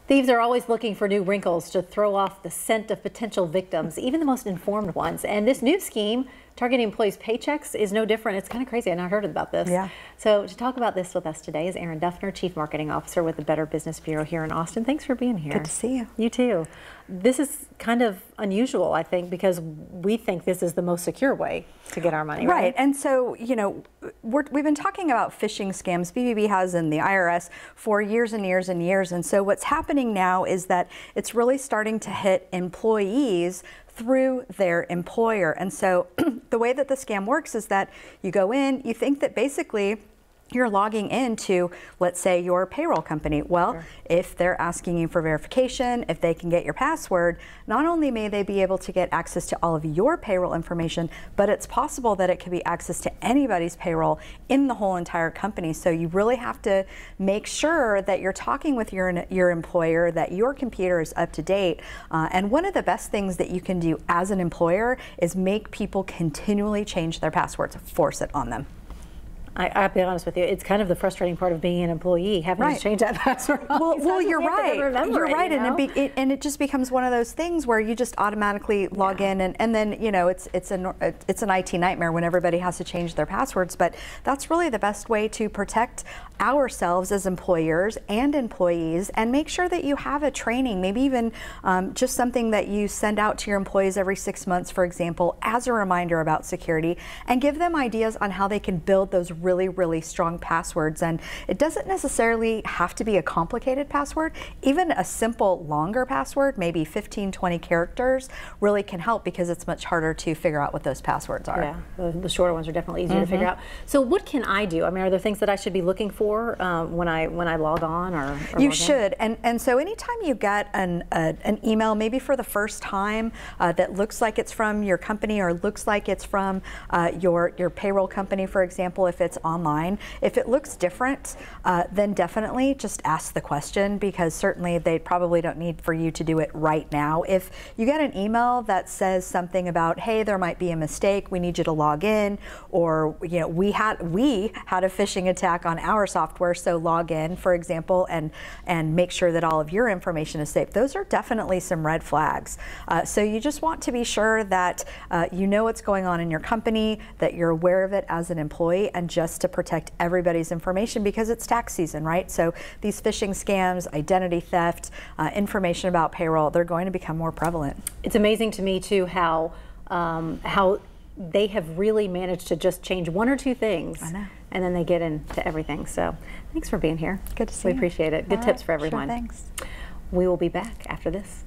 Thieves are always looking for new wrinkles to throw off the scent of potential victims, even the most informed ones. And this new scheme, targeting employees' paychecks, is no different. It's kind of crazy. I've not heard about this. Yeah. So to talk about this with us today is Erin Dufner, Chief Marketing Officer with the Better Business Bureau here in Austin. Thanks for being here. Good to see you. You too. This is kind of unusual, I think, because we think this is the most secure way to get our money, right? Right. And so, you know, we've been talking about phishing scams. BBB has in the IRS for years and years and years. And so what's happening now is that it's really starting to hit employees through their employer. And so the way that the scam works is that you go in, you think that basically you're logging into, let's say, your payroll company. Well, sure. If they're asking you for verification, if they can get your password, not only may they be able to get access to all of your payroll information, but it's possible that it could be access to anybody's payroll in the whole entire company. So you really have to make sure that you're talking with your employer, that your computer is up to date. And one of the best things that you can do as an employer is make people continually change their passwords, force it on them. I'll be honest with you, it's kind of the frustrating part of being an employee, having to change that password. Well, you're right. You're right, you know? and it just becomes one of those things where you just automatically log in, and then, you know, it's an IT nightmare when everybody has to change their passwords. But that's really the best way to protect ourselves as employers and employees, and make sure that you have a training, maybe even just something that you send out to your employees every 6 months, for example, as a reminder about security, and give them ideas on how they can build those really, really strong passwords. And it doesn't necessarily have to be a complicated password. Even a simple longer password, maybe 15, 20 characters, really can help, because it's much harder to figure out what those passwords are. Yeah, the shorter ones are definitely easier to figure out. So what can I do? I mean, are there things that I should be looking for when I log on, or you should. And so anytime you get an email, maybe for the first time, that looks like it's from your company, or looks like it's from your payroll company, for example, if it's online. If it looks different, then definitely just ask the question, because certainly they probably don't need for you to do it right now. If you get an email that says something about, hey, there might be a mistake, we need you to log in, or, you know, we had a phishing attack on our software, so log in, for example, and make sure that all of your information is safe. Those are definitely some red flags. So you just want to be sure that you know what's going on in your company, that you're aware of it as an employee, and just to protect everybody's information, because it's tax season, right? So these phishing scams, identity theft, information about payroll, they're going to become more prevalent. It's amazing to me too how they have really managed to just change one or two things, I know, and then they get into everything. So thanks for being here. Good to see you. We appreciate it. Good tips for everyone. Sure, thanks. We will be back after this.